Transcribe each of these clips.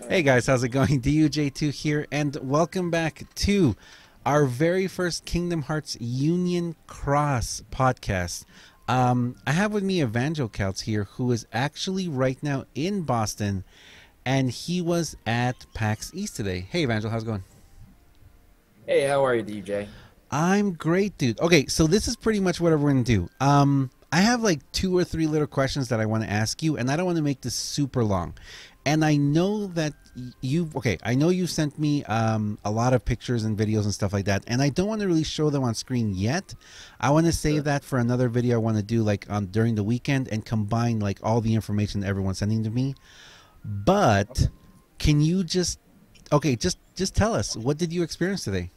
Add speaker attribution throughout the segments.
Speaker 1: Hey guys, how's it going? DUJ2 here, and welcome back to our very first Kingdom Hearts Union Cross podcast. I have with me EvangelKaltz here, who is actually right now in Boston, and he was at PAX East today. Hey Evangel, how's it going?
Speaker 2: Hey, how are you, DJ?
Speaker 1: I'm great, dude. Okay, so this is pretty much what we're going to do. I have like two or three little questions that I want to ask you, and I don't want to make this super long. And I know that I know you sent me a lot of pictures and videos and stuff like that, and I don't want to really show them on screen yet. I want to save that for another video I want to do like on during the weekend and combine like all the information that everyone's sending to me. But can you just tell us, what did you experience today?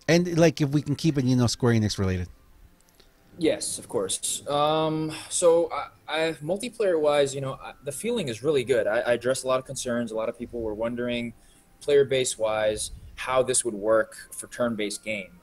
Speaker 1: And like if we can keep it, Square Enix related.
Speaker 2: Yes, of course. So multiplayer wise, the feeling is really good. I addressed a lot of concerns. A lot of people were wondering, player base wise, how this would work for turn-based game.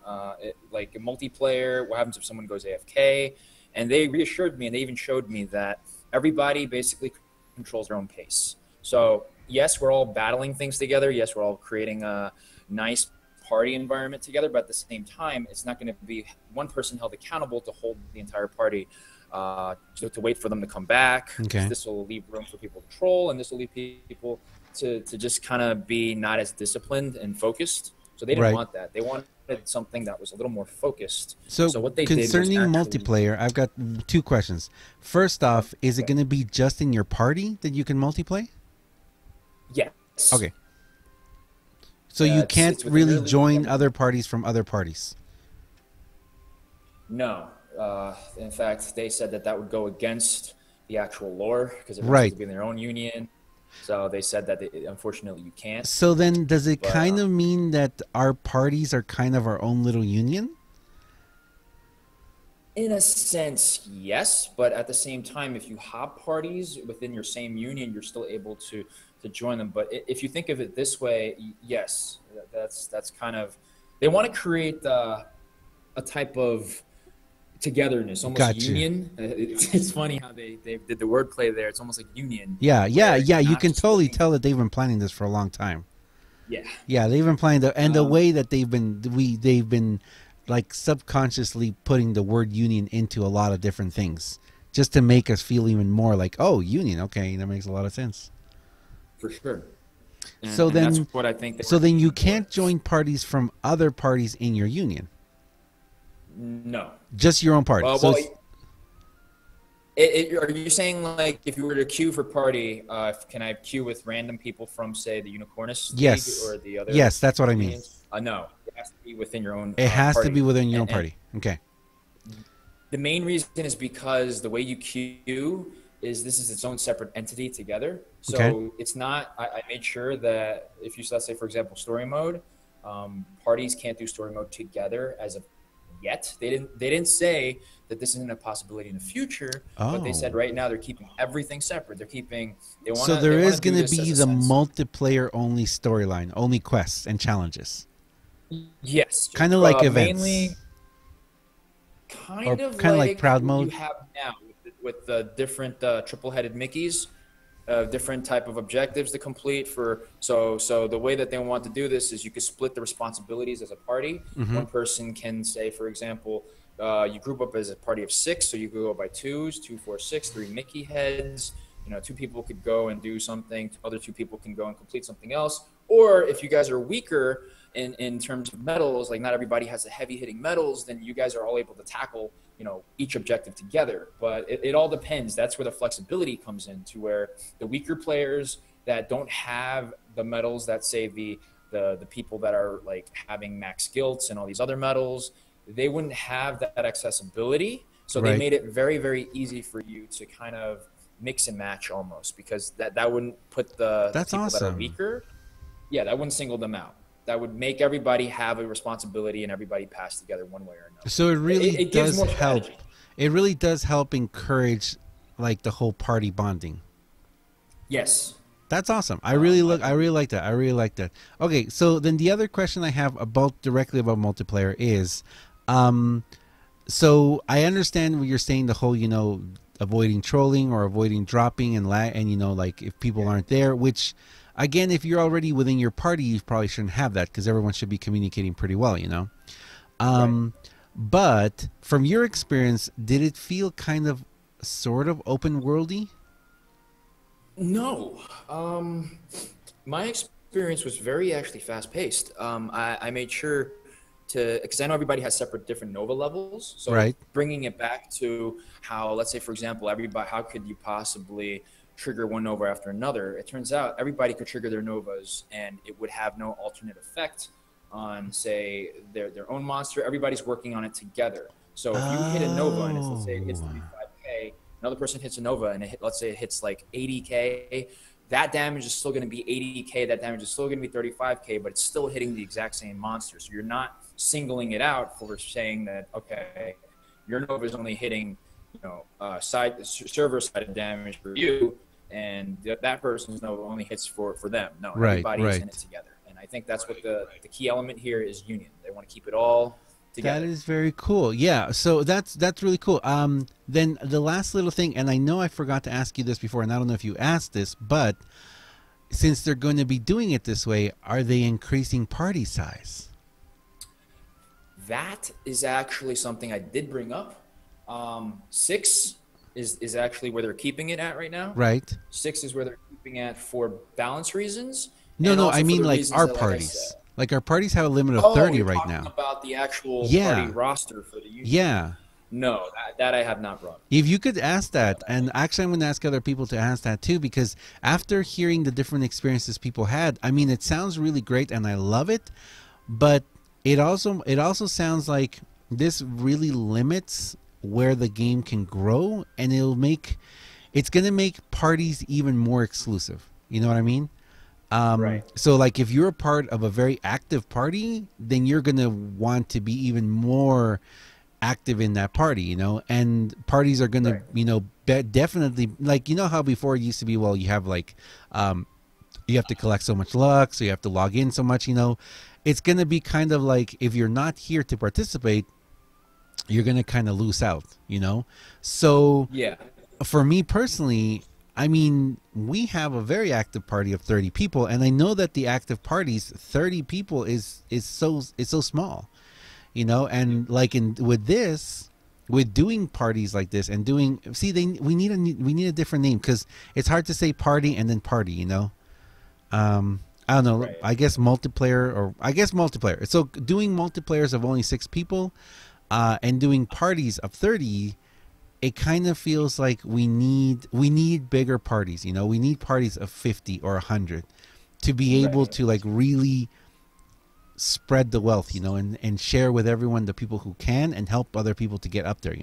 Speaker 2: Like a multiplayer, what happens if someone goes AFK? And they reassured me, and they even showed me that everybody basically controls their own pace. So yes, we're all battling things together. Yes, we're all creating a nice party environment together, but at the same time, it's not going to be one person held accountable to hold the entire party, to wait for them to come back.
Speaker 1: Okay.
Speaker 2: This will leave room for people to troll, and this will leave people to just kind of be not as disciplined and focused. So they didn't want that. They wanted something that was a little more focused.
Speaker 1: So what they concerning did was multiplayer, I've got two questions. First off, is it going to be just in your party that you can multiplay?
Speaker 2: Yes.
Speaker 1: Okay. So you can't really join other parties from other parties?
Speaker 2: No. In fact, they said that would go against the actual lore because it has to be in their own union. So they said that unfortunately you can't.
Speaker 1: So then does it kind of mean that our parties are kind of our own little union?
Speaker 2: In a sense, yes. But at the same time, if you hop parties within your same union, you're still able to join them. But if you think of it this way, yes, that's kind of, they want to create a type of togetherness, almost union. It's funny how they did the wordplay there. It's almost like union.
Speaker 1: Yeah. You can totally tell that they've been planning this for a long time. Yeah, they've been planning the way that they've been like subconsciously putting the word union into a lot of different things just to make us feel even more like, oh, union. Okay, that makes a lot of sense.
Speaker 2: For sure.
Speaker 1: So then,
Speaker 2: that's what I think.
Speaker 1: So then you can't join parties from other parties in your union.
Speaker 2: No.
Speaker 1: Just your own party.
Speaker 2: Are you saying like if you were to queue for party, can I queue with random people from say the Unicornist
Speaker 1: League
Speaker 2: or the other?
Speaker 1: Yes, that's what I mean.
Speaker 2: No, it has to be within your own.
Speaker 1: It has
Speaker 2: party.
Speaker 1: To be within your own party. Okay.
Speaker 2: The main reason is because the way you queue is this is its own separate entity together. So it's not. I made sure that if you let's say for example story mode, parties can't do story mode together as of yet. They didn't say that this isn't a possibility in the future, but they said right now they're keeping everything separate.
Speaker 1: So there is going to be the multiplayer only storyline, only quests and challenges.
Speaker 2: Yes,
Speaker 1: kind of like events.
Speaker 2: Mainly, kind of
Speaker 1: like Proud Mode.
Speaker 2: You have now with the different triple-headed Mickeys. Different type of objectives to complete so the way that they want to do this is you could split the responsibilities as a party. One person can say, for example, you group up as a party of 6, so you could go by twos, 2, 4, 6, 3 Mickey heads. 2 people could go and do something, other 2 people can go and complete something else. Or if you guys are weaker in terms of medals, like not everybody has the heavy hitting medals, then you guys are all able to tackle each objective together. But it all depends. That's where the flexibility comes in, to where the weaker players that don't have the medals that say the people that are like having max gilts and all these other medals, they wouldn't have that accessibility. So they made it very, very easy for you to kind of mix and match almost, because that wouldn't put the people that are weaker. Yeah, that wouldn't single them out. That would make everybody have a responsibility and everybody pass together one way or another.
Speaker 1: So it really does help. It really does help encourage like the whole party bonding.
Speaker 2: Yes.
Speaker 1: That's awesome. I really like that. Okay, so then the other question I have directly about multiplayer is so I understand what you're saying, the whole, avoiding trolling or avoiding dropping and like if people aren't there, which Again, if you're already within your party, you probably shouldn't have that because everyone should be communicating pretty well, you know.
Speaker 2: Right.
Speaker 1: But from your experience, did it feel kind of sort of open worldy?
Speaker 2: No. My experience was very actually fast paced. I made sure to, because I know everybody has separate different Nova levels. So
Speaker 1: Right.
Speaker 2: bringing it back to how, let's say, for example, everybody, how could you possibly trigger one Nova after another? It turns out everybody could trigger their Novas and it would have no alternate effect on, say, their own monster. Everybody's working on it together. So if you hit a Nova and it's, let's say it hits
Speaker 1: Oh,
Speaker 2: 35K, another person hits a Nova and let's say it hits like 80K, that damage is still going to be 80K. That damage is still going to be 35K, but it's still hitting the exact same monster. So you're not singling it out for saying that, okay, your Nova is only hitting, server side damage for you, and that person's Nova only hits for them. No,
Speaker 1: right,
Speaker 2: everybody's in it
Speaker 1: right.
Speaker 2: together. And I think that's what the key element here is: union. They want to keep it all
Speaker 1: That
Speaker 2: together.
Speaker 1: is very cool. Yeah, so that's really cool. Then the last little thing, and I know I forgot to ask you this before, and I don't know if you asked this, but since they're going to be doing it this way, are they increasing party size?
Speaker 2: That is actually something I did bring up. Six is actually where they're keeping it at right now.
Speaker 1: Right.
Speaker 2: Six is where they're keeping it for balance reasons,
Speaker 1: No,
Speaker 2: and
Speaker 1: no, I
Speaker 2: also for
Speaker 1: mean
Speaker 2: the
Speaker 1: like
Speaker 2: reasons
Speaker 1: our
Speaker 2: that, like I said.
Speaker 1: parties. Like our parties have a limit of
Speaker 2: Oh,
Speaker 1: 30
Speaker 2: you're
Speaker 1: right
Speaker 2: talking
Speaker 1: now.
Speaker 2: about the actual
Speaker 1: Yeah.
Speaker 2: party roster for the union.
Speaker 1: Yeah.
Speaker 2: No, that I have not brought.
Speaker 1: If you could ask that, and actually I'm going to ask other people to ask that too, because after hearing the different experiences people had, I mean, it sounds really great and I love it, but it also sounds like this really limits where the game can grow, and it's going to make parties even more exclusive. You know what I mean?
Speaker 2: Right.
Speaker 1: So like if you're a part of a very active party, then you're going to want to be even more active in that party, you know, and parties are going to,
Speaker 2: Right.
Speaker 1: definitely, like, you know how before it used to be, well, you have like, you have to collect so much luck, so you have to log in so much, it's going to be kind of like, if you're not here to participate, you're going to kind of lose out, so
Speaker 2: Yeah.
Speaker 1: for me personally, I mean, we have a very active party of 30 people, and I know that the active parties, 30 people is so small, and like with doing parties like this and doing, see, we need a different name, because it's hard to say party and then party, I don't know.
Speaker 2: Right.
Speaker 1: I guess multiplayer. So doing multiplayers of only 6 people, and doing parties of 30, it kind of feels like we need bigger parties. We need parties of 50 or 100 to be able
Speaker 2: Right.
Speaker 1: to like really spread the wealth, and share with everyone, the people who can, and help other people to get up there.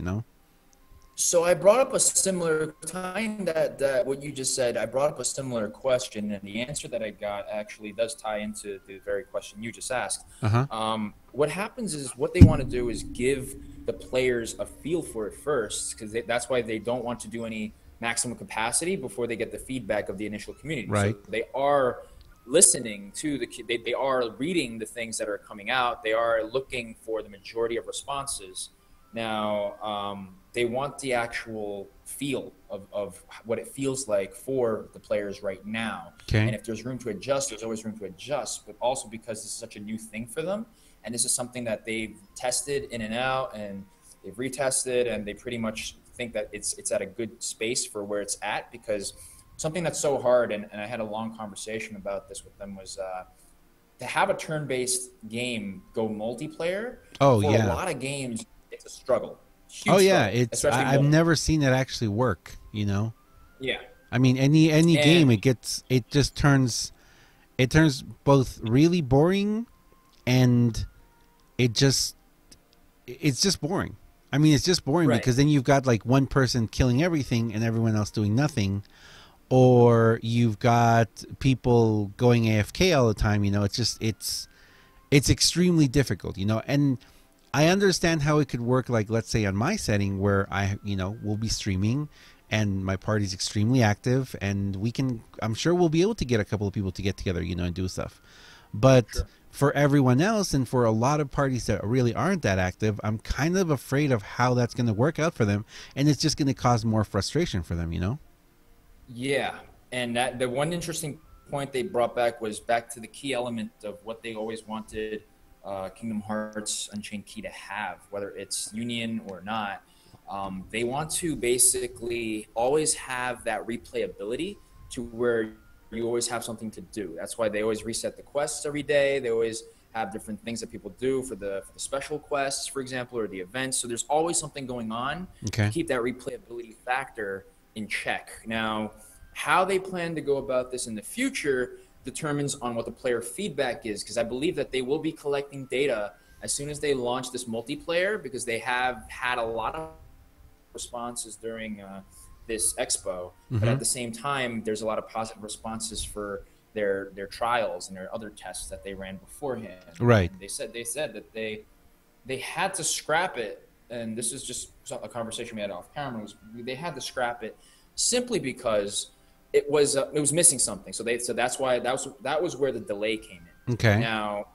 Speaker 2: So I brought up a similar tying that what you just said. I brought up a similar question, and the answer that I got actually does tie into the very question you just asked.
Speaker 1: Uh-huh.
Speaker 2: What happens is what they want to do is give the players a feel for it first, because that's why they don't want to do any maximum capacity before they get the feedback of the initial community.
Speaker 1: Right.
Speaker 2: So they are listening to they are reading the things that are coming out. They are looking for the majority of responses. Now, they want the actual feel of what it feels like for the players right now.
Speaker 1: Okay.
Speaker 2: And if there's room to adjust, there's always room to adjust, but also because this is such a new thing for them. And this is something that they've tested in and out, and they've retested, and they pretty much think that it's at a good space for where it's at, because something that's so hard, and I had a long conversation about this with them, was to have a turn-based game go multiplayer.
Speaker 1: Oh,
Speaker 2: for
Speaker 1: yeah.
Speaker 2: a lot of games, it's a struggle. Huge
Speaker 1: Oh yeah,
Speaker 2: struggle, especially
Speaker 1: I've
Speaker 2: mobile.
Speaker 1: never seen it actually work.
Speaker 2: Yeah.
Speaker 1: I mean, any
Speaker 2: And
Speaker 1: game, it just turns both really boring, and it's just boring. I mean, it's just boring
Speaker 2: Right.
Speaker 1: because then you've got like one person killing everything and everyone else doing nothing, or you've got people going AFK all the time. It's extremely difficult. And I understand how it could work, like, let's say on my setting where I will be streaming and my party's extremely active, and I'm sure we'll be able to get a couple of people to get together, and do stuff. But
Speaker 2: Sure.
Speaker 1: for everyone else, and for a lot of parties that really aren't that active, I'm kind of afraid of how that's going to work out for them, and it's just going to cause more frustration for them.
Speaker 2: Yeah, and that the one interesting point they brought back was back to the key element of what they always wanted Kingdom Hearts Unchained Key to have, whether it's Union or not. They want to basically always have that replayability to where you always have something to do. That's why they always reset the quests every day. They always have different things that people do for the special quests, for example, or the events. So there's always something going on to keep that replayability factor in check. Now, how they plan to go about this in the future determines on what the player feedback is, because I believe that they will be collecting data as soon as they launch this multiplayer, because they have had a lot of responses during this expo, but at the same time, there's a lot of positive responses for their trials and their other tests that they ran beforehand.
Speaker 1: Right.
Speaker 2: And they said that they had to scrap it, and this is just a conversation we had off camera. They had to scrap it simply because it was missing something. So that's why that was where the delay came in.
Speaker 1: Okay.
Speaker 2: Now,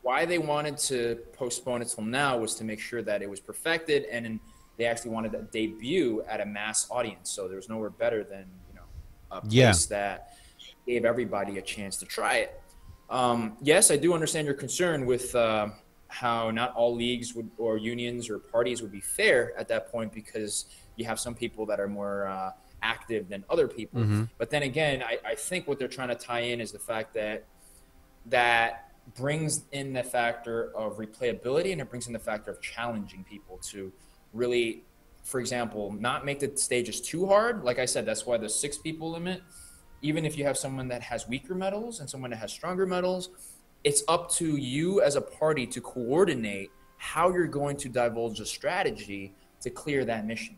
Speaker 2: why they wanted to postpone it till now was to make sure that it was perfected, and they actually wanted to debut at a mass audience. So there was nowhere better than a place that gave everybody a chance to try it. Yes, I do understand your concern with how not all leagues or unions or parties would be fair at that point, because you have some people that are more active than other people. But then again, I think what they're trying to tie in is the fact that brings in the factor of replayability, and it brings in the factor of challenging people to really, for example, not make the stages too hard. Like I said, that's why the 6 people limit. Even if you have someone that has weaker medals and someone that has stronger medals, it's up to you as a party to coordinate how you're going to divulge a strategy to clear that mission.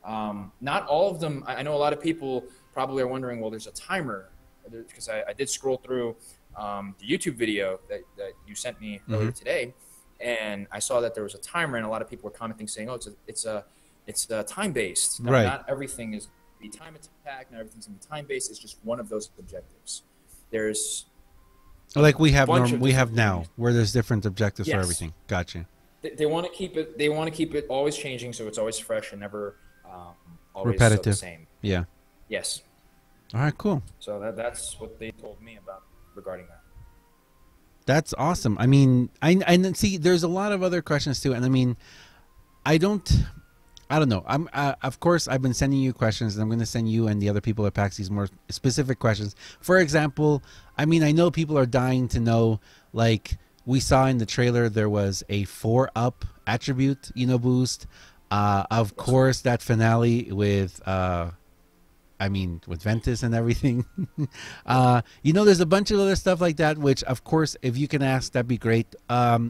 Speaker 2: Not all of them. I know a lot of people probably are wondering, well, there's a timer, because I did scroll through the YouTube video that you sent me earlier today, and I saw that there was a timer, and a lot of people were commenting saying, "Oh, it's time based."
Speaker 1: Right.
Speaker 2: Not everything is be time attack. Not everything's gonna be time based. It's just one of those objectives. There's
Speaker 1: like we have now, where there's different objectives for
Speaker 2: Yes.
Speaker 1: everything. Gotcha.
Speaker 2: They want to keep it. They want to keep it always changing, so it's always fresh and never always
Speaker 1: Repetitive.
Speaker 2: the same.
Speaker 1: Yeah.
Speaker 2: Yes.
Speaker 1: All right. Cool.
Speaker 2: So that's what they told me about regarding that.
Speaker 1: That's awesome. I mean, I see. There's a lot of other questions too, and I mean, I don't know. I'm of course I've been sending you questions, and I'm going to send you and the other people at PAX these more specific questions. For example, I mean, I know people are dying to know. Like we saw in the trailer, there was a 4-up attribute, boost. Of course, that finale with with Ventus and everything. There's a bunch of other stuff like that, which, of course, if you can ask, that'd be great. I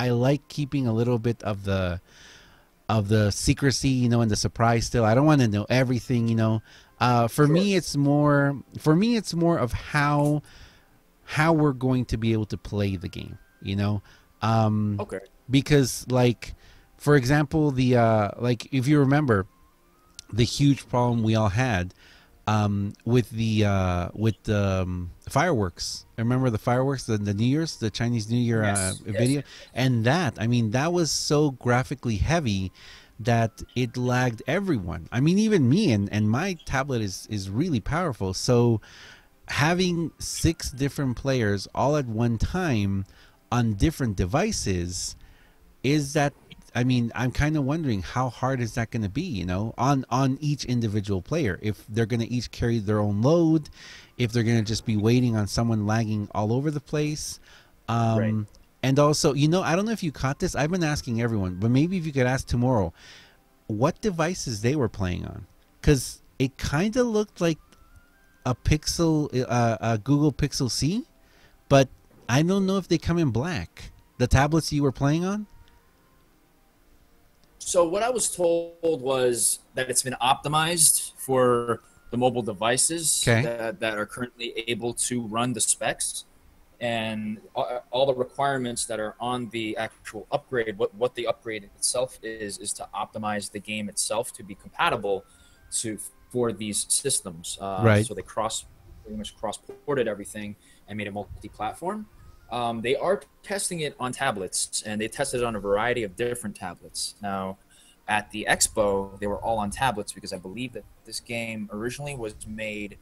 Speaker 1: like keeping a little bit of the secrecy, and the surprise still. I don't want to know everything, For me, it's more of how we're going to be able to play the game,
Speaker 2: Okay.
Speaker 1: Because, like, for example, if you remember, the huge problem we all had with the fireworks. Remember the fireworks, the New Year's, the Chinese New Year video, and that was so graphically heavy that it lagged everyone. I mean, even me, and my tablet is really powerful. So having 6 different players all at one time on different devices I'm kind of wondering how hard is that going to be, on each individual player, if they're going to each carry their own load, if they're going to just be waiting on someone lagging all over the place.
Speaker 2: Right.
Speaker 1: And also, I don't know if you caught this. I've been asking everyone, but maybe if you could ask tomorrow what devices they were playing on, because it kind of looked like a Google Pixel C, but I don't know if they come in black. The tablets you were playing on?
Speaker 2: So what I was told was that it's been optimized for the mobile devices that are currently able to run the specs, and all the requirements that are on the actual upgrade. What the upgrade itself is to optimize the game itself to be compatible for these systems.
Speaker 1: Right.
Speaker 2: So they pretty much cross-ported everything and made it multi-platform. They are testing it on tablets, and they tested it on a variety of different tablets. Now, at the expo, they were all on tablets because I believe that this game originally was made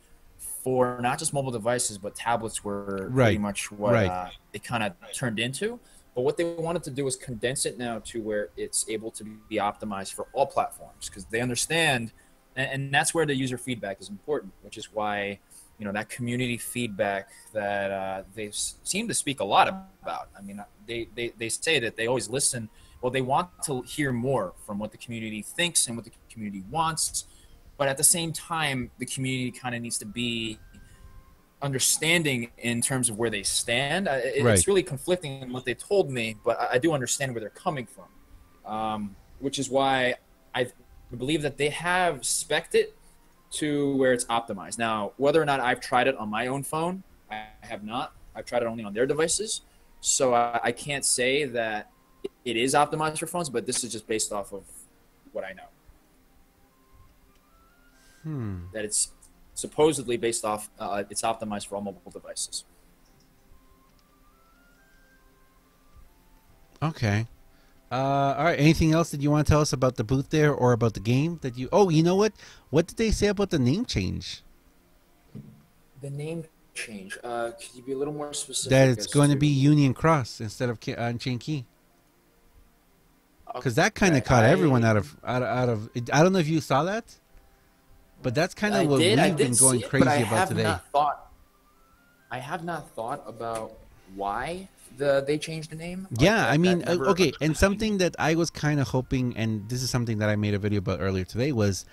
Speaker 2: for not just mobile devices, but tablets were
Speaker 1: Right.
Speaker 2: pretty much what
Speaker 1: Right.
Speaker 2: it kind of turned into. But what they wanted to do is condense it now to where it's able to be optimized for all platforms, because they understand, and that's where the user feedback is important, which is why, that community feedback that they seem to speak a lot about. I mean, they say that they always listen. Well, they want to hear more from what the community thinks and what the community wants. But at the same time, the community kind of needs to be understanding in terms of where they stand.
Speaker 1: Right.
Speaker 2: It's really conflicting in what they told me, but I do understand where they're coming from, which is why I believe that they have spec'd it to where it's optimized. Now, whether or not I've tried it on my own phone, I have not. I've tried it only on their devices. So I can't say that it is optimized for phones, but this is just based off of what I know. That it's supposedly based off, it's optimized for all mobile devices.
Speaker 1: Okay. All right. Anything else that you want to tell us about the booth there or about the game that you? Oh, you know what? What did they say about the name change?
Speaker 2: The name change. Could you be a little more specific?
Speaker 1: That it's going to be Union Cross instead of Chain Key. Because that kind of caught everyone out of. I don't know if you saw that, but that's kind of what we've been going crazy about today.
Speaker 2: I have not thought about why they changed the name.
Speaker 1: Yeah, I mean, okay, and something that I was kind of hoping, and this is something that I made a video about earlier today, was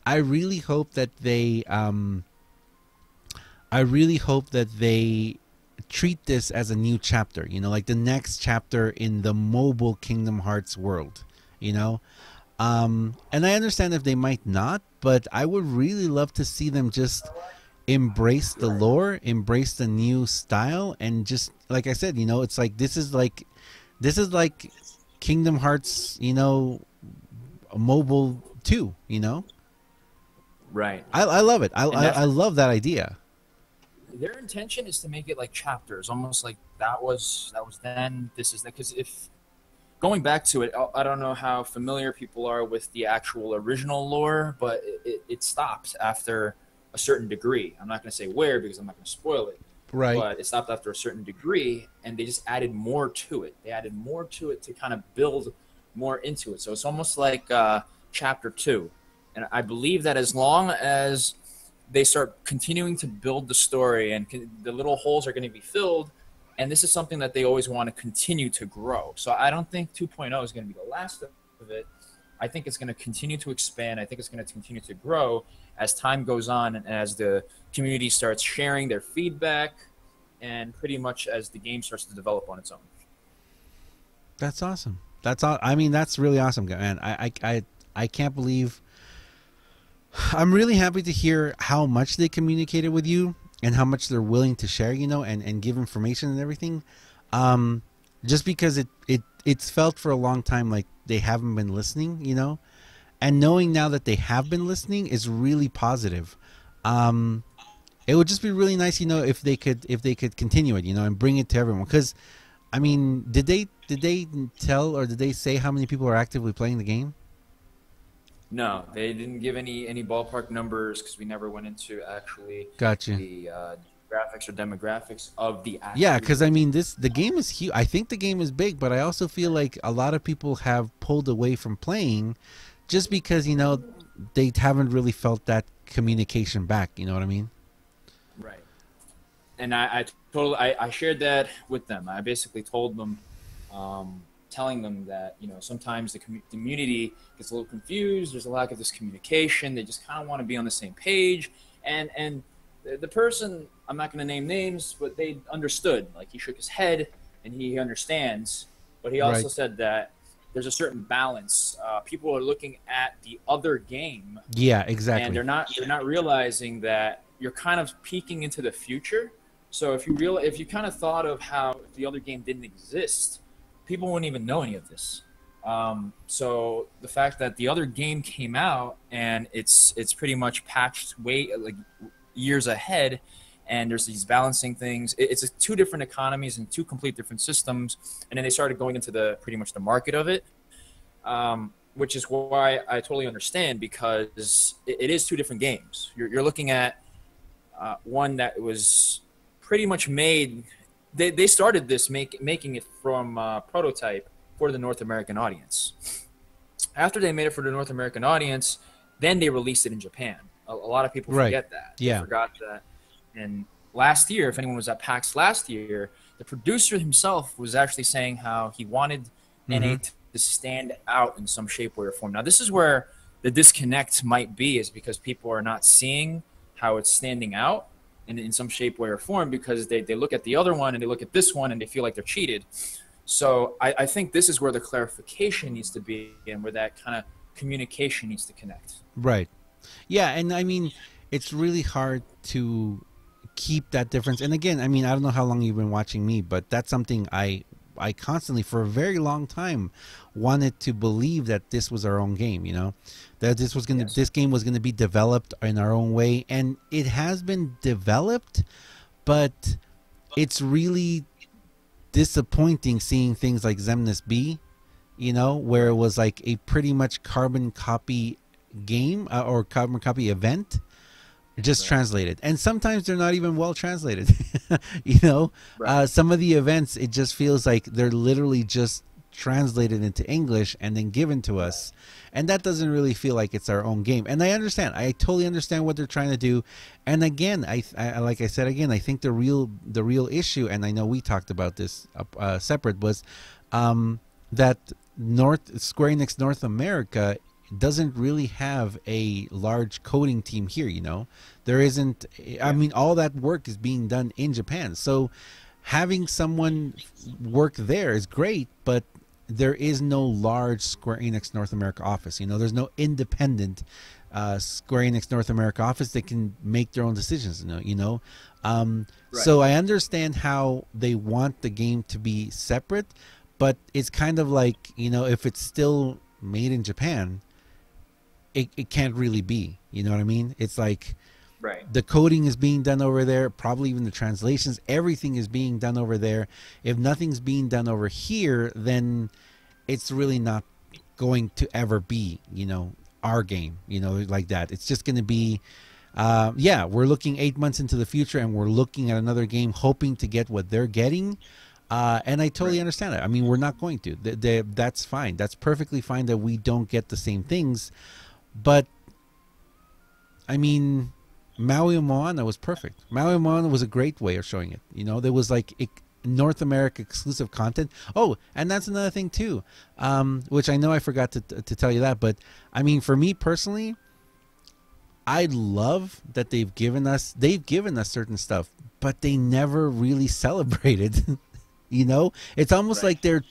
Speaker 1: I really hope that they treat this as a new chapter, like the next chapter in the mobile Kingdom Hearts world, and I understand if they might not, but I would really love to see them just embrace the lore, embrace the new style, and just like I said, it's like this is like Kingdom Hearts, mobile 2,
Speaker 2: Right.
Speaker 1: I love it. I love that idea.
Speaker 2: Their intention is to make it like chapters, almost like that was then, this is that. Because if going back to it, I don't know how familiar people are with the actual original lore, but it stops after a certain degree. I'm not going to say where because I'm not going to spoil it.
Speaker 1: Right.
Speaker 2: But it stopped after a certain degree, and they just added more to it. They added more to it to kind of build more into it. So it's almost like chapter 2. And I believe that as long as they start continuing to build the story and the little holes are going to be filled, and this is something that they always want to continue to grow. So I don't think 2.0 is going to be the last of it. I think it's going to continue to expand. I think it's going to continue to grow as time goes on and as the community starts sharing their feedback and pretty much as the game starts to develop on its own.
Speaker 1: That's awesome. I mean, that's really awesome, man. I can't believe. I'm really happy to hear how much they communicated with you and how much they're willing to share, and give information and everything. Just because it's felt for a long time like they haven't been listening, and knowing now that they have been listening is really positive. It would just be really nice, if they could continue it, and bring it to everyone. Because, I mean, did they tell or did they say how many people are actively playing the game?
Speaker 2: No, they didn't give any ballpark numbers because we never went into actually
Speaker 1: Gotcha.
Speaker 2: the graphics or demographics of the actual.
Speaker 1: Yeah, because I mean, the game is huge. I think the game is big, but I also feel like a lot of people have pulled away from playing just because they haven't really felt that communication back. You know what I mean?
Speaker 2: Right. And I shared that with them. I basically told them, telling them that sometimes the community gets a little confused. There's a lack of this communication. They just kind of want to be on the same page. And the person, I'm not going to name names, but they understood. Like, he shook his head and he understands. But he also said that there's a certain balance. People are looking at the other game.
Speaker 1: Yeah, exactly.
Speaker 2: And they're not realizing that you're kind of peeking into the future. So if you kind of thought of how if the other game didn't exist, people wouldn't even know any of this. So the fact that the other game came out and it's pretty much patched like years ahead, and there's these balancing things. It's two different economies and two complete different systems, and then they started going into pretty much the market of it, which is why I totally understand, because it is two different games. You're looking at one that was pretty much made. They started this making it from prototype for the North American audience. After they made it for the North American audience, then they released it in Japan. A lot of people forget that. They forgot that. And last year, if anyone was at PAX last year, the producer himself was actually saying how he wanted NA to stand out in some shape, way, or form. Now, this is where the disconnect might be, is because people are not seeing how it's standing out in some shape, way, or form, because they look at the other one and they look at this one and they feel like they're cheated. So I think this is where the clarification needs to be, and where that kind of communication needs to connect.
Speaker 1: Right. Yeah, and I mean, it's really hard to keep that difference. And again, I mean, I don't know how long you've been watching me, but that's something I constantly, for a very long time, wanted to believe that this was our own game, you know, that this was going to, this game was going to be developed in our own way. And it has been developed, but it's really disappointing seeing things like Xemnas B, you know, where it was like a pretty much carbon copy game or carbon copy event, just translated. And sometimes they're not even well translated. You know, some of the events, it just feels like they're literally just translated into English and then given to us, and that doesn't really feel like it's our own game. And I totally understand what they're trying to do. And again, I like I said again, I think the real issue, and I know we talked about this separate, was that Square Enix North America doesn't really have a large coding team here, you know. There isn't, I mean, all that work is being done in Japan. So having someone work there is great, but there is no large Square Enix North America office. You know, there's no independent Square Enix North America office that can make their own decisions, you know. So I understand how they want the game to be separate, but it's kind of like, you know, if it's still made in Japan, it can't really be, you know what I mean? It's like the coding is being done over there, probably even the translations, everything is being done over there. If nothing's being done over here, then it's really not going to ever be, you know, our game, you know, like that. It's just going to be, yeah, we're looking 8 months into the future and we're looking at another game hoping to get what they're getting. And I totally understand it. I mean, we're not going to. That's fine. That's perfectly fine that we don't get the same things. But, I mean, Maui and Moana was perfect. Maui and Moana was a great way of showing it. You know, there was like North America exclusive content. Oh, and that's another thing too, which I know I forgot to tell you that. But, I mean, for me personally, I love that they've given us certain stuff, but they never really celebrated. You know, it's almost like they're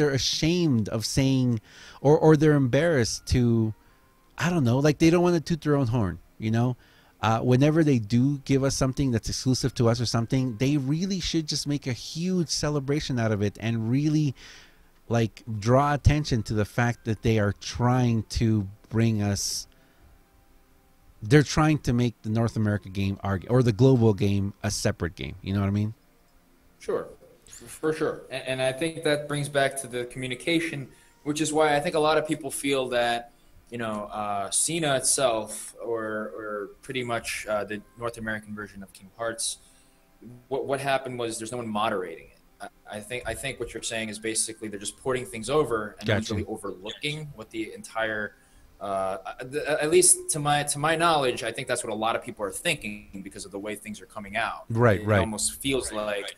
Speaker 1: ashamed of saying, or they're embarrassed to, I don't know, like they don't want to toot their own horn, you know. Whenever they do give us something that's exclusive to us or something, they really should just make a huge celebration out of it and really like draw attention to the fact that they are trying to bring us, they're trying to make the North America game or the global game a separate game. You know what I mean?
Speaker 2: Sure. For sure. And I think that brings back to the communication, which is why I think a lot of people feel that, you know, Cena itself, or pretty much the North American version of Kingdom Hearts, what happened was there's no one moderating it. I think what you're saying is basically they're just porting things over and not really overlooking what the entire, at least to my knowledge, I think that's what a lot of people are thinking because of the way things are coming out. It almost feels like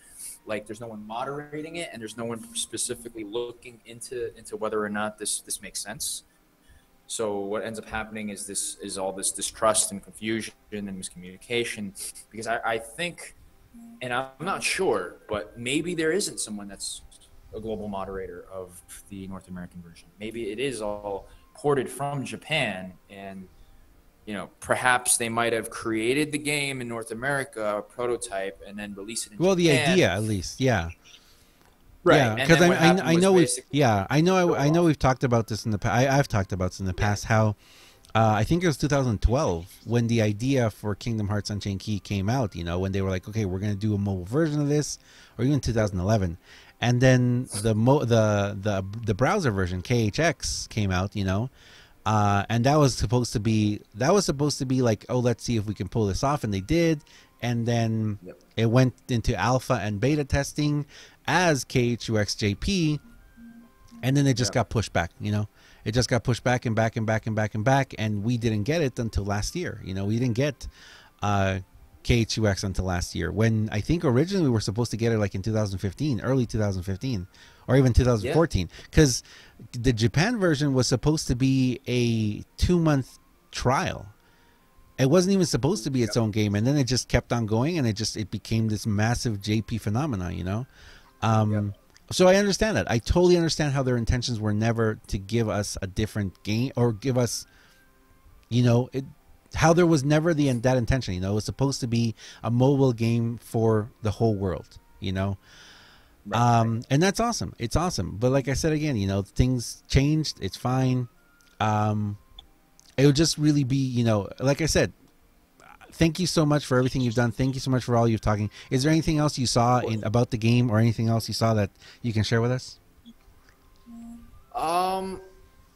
Speaker 2: there's no one moderating it and there's no one specifically looking into whether or not this makes sense. So what ends up happening is all this distrust and confusion and miscommunication, because I think, and I'm not sure, but maybe there isn't someone that's a global moderator of the North American version. Maybe it is all ported from Japan, and you know, perhaps they might have created the game in North America, a prototype, and then release it in Japan.
Speaker 1: The idea, at least, yeah.
Speaker 2: Right.
Speaker 1: Yeah, because I know we've talked about this in the past. I've talked about this in the past, how I think it was 2012 when the idea for Kingdom Hearts Unchained Key came out, you know, when they were like, okay, we're going to do a mobile version of this, or even 2011. And then the browser version, KHX, came out, you know. And that was supposed to be like, oh, let's see if we can pull this off, and they did. And then it went into alpha and beta testing as KHUXJP, and then it just got pushed back. It just got pushed back and back and back and back and back, and we didn't get it until last year. We didn't get KHUX until last year, when I think originally we were supposed to get it like in 2015, early 2015, or even 2014, because the Japan version was supposed to be a 2-month trial. It wasn't even supposed to be its own game, and then it just kept on going, and it became this massive JP phenomenon. So I understand that. I totally understand how their intentions were never to give us a different game, or give us, how there was never that intention. It was supposed to be a mobile game for the whole world. And that's awesome. It's awesome. But like I said again, things changed. It's fine. It would just really be, like I said, thank you so much for everything you've done. Thank you so much for all you've talking. Is there anything else you saw about the game, or anything else you saw that you can share with us?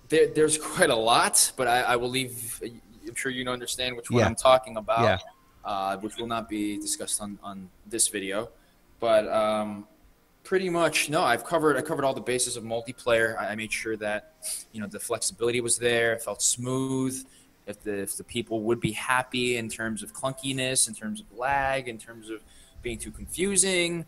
Speaker 2: There's quite a lot, but I will leave. I'm sure you understand which one I'm talking about, which will not be discussed on this video. But pretty much, no, I covered all the bases of multiplayer. I made sure that the flexibility was there. It felt smooth. If the people would be happy in terms of clunkiness, in terms of lag, in terms of being too confusing.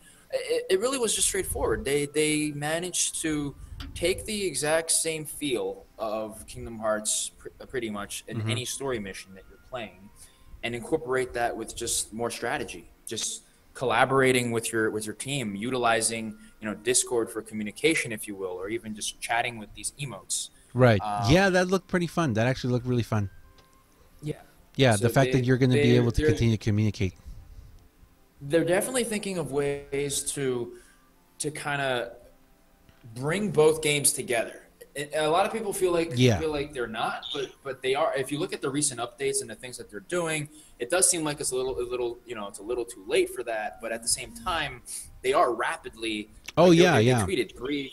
Speaker 2: It really was just straightforward. They managed to take the exact same feel of Kingdom Hearts pretty much in any story mission that you're playing, and incorporate that with just more strategy, just collaborating with your team, utilizing Discord for communication, if you will, or even just chatting with these emotes.
Speaker 1: Right. Yeah, that looked pretty fun. That actually looked really fun. Yeah, so the fact that you're going to be able to continue to communicate.
Speaker 2: They're definitely thinking of ways to kind of bring both games together. A lot of people feel like they're not, but they are. If you look at the recent updates and the things that they're doing, it does seem like it's a little it's a little too late for that. But at the same time, they are rapidly. They tweeted 3-4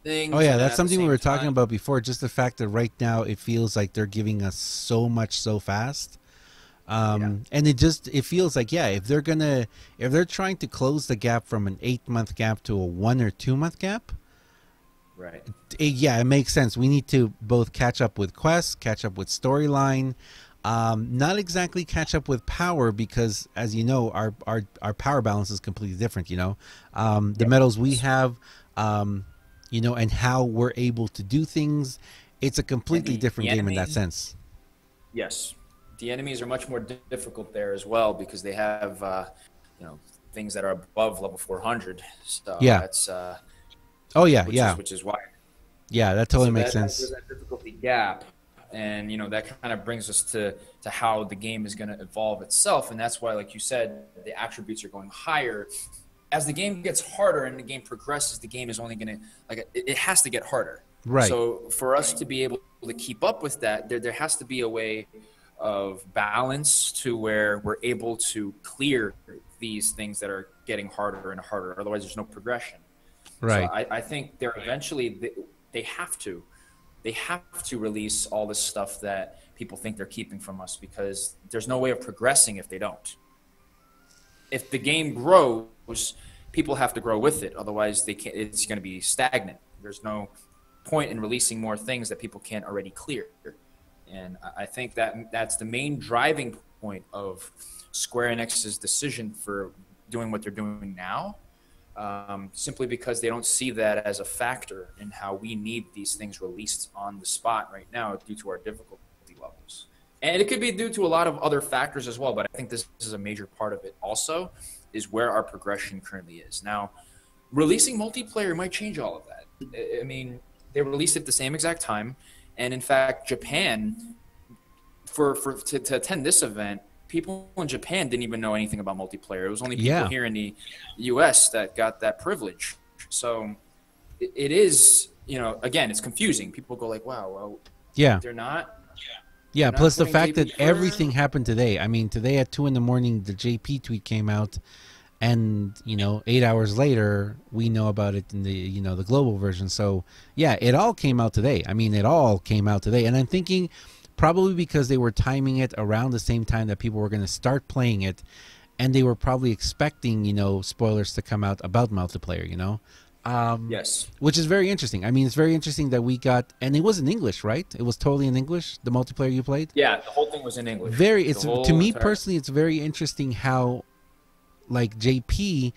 Speaker 2: things. Oh yeah,
Speaker 1: that's something we were talking about before. Just the fact that right now it feels like they're giving us so much so fast. And it feels like, if they're trying to close the gap from an 8-month gap to a 1 or 2 month gap,
Speaker 2: right?
Speaker 1: It makes sense. We need to both catch up with quests, catch up with storyline, not exactly catch up with power, because as you know, our power balance is completely different. The medals we have, and how we're able to do things, it's a completely different game in that sense.
Speaker 2: Yes. The enemies are much more difficult there as well, because they have, things that are above level 400. So that's which is why.
Speaker 1: Yeah, that totally makes sense.
Speaker 2: There's that difficulty gap, and that kind of brings us to how the game is going to evolve itself, and that's why, like you said, the attributes are going higher. As the game gets harder and the game progresses, the game is only going to it has to get harder.
Speaker 1: Right.
Speaker 2: So for us to be able to keep up with that, there has to be a way of balance to where we're able to clear these things that are getting harder and harder. Otherwise, there's no progression.
Speaker 1: Right.
Speaker 2: So I think they're eventually they have to release all this stuff that people think they're keeping from us, because there's no way of progressing if they don't. If the game grows, people have to grow with it. Otherwise, it's going to be stagnant. There's no point in releasing more things that people can't already clear. And I think that's the main driving point of Square Enix's decision for doing what they're doing now, simply because they don't see that as a factor in how we need these things released on the spot right now due to our difficulty levels. And it could be due to a lot of other factors as well, but I think this is a major part of it also, is where our progression currently is. Now, releasing multiplayer might change all of that. I mean, they released it at the same exact time. And in fact, Japan, to attend this event, people in Japan didn't even know anything about multiplayer. It was only people here in the U.S. that got that privilege. So it is, again, it's confusing. People go like, wow, well, they're not.
Speaker 1: Yeah, plus the fact that everything happened today. I mean, today at 2 a.m, the JP tweet came out, and 8 hours later we know about it in the the global version. So yeah, it all came out today. I mean, it all came out today, and I'm thinking probably because they were timing it around the same time that people were going to start playing it, and they were probably expecting spoilers to come out about multiplayer.
Speaker 2: Yes.
Speaker 1: Which is very interesting. I mean, it's very interesting that we got, and it was in English, right? It was totally in English, the multiplayer you played.
Speaker 2: Yeah, the whole thing was in English.
Speaker 1: To me personally, it's very interesting how, like, JP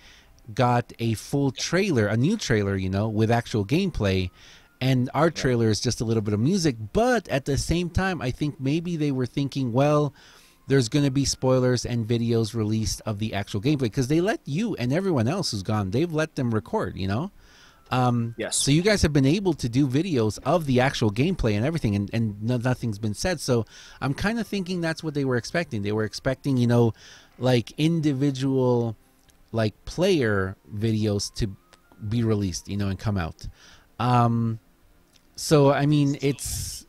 Speaker 1: got a full trailer, a new trailer, with actual gameplay, and our trailer is just a little bit of music. But at the same time, I think maybe they were thinking, well, there's going to be spoilers and videos released of the actual gameplay, because they let you and everyone else who's gone, they've let them record,
Speaker 2: Yes.
Speaker 1: So you guys have been able to do videos of the actual gameplay and everything, and nothing's been said. So I'm kind of thinking that's what they were expecting. They were expecting, like individual, like player videos to be released, and come out. So I mean, it's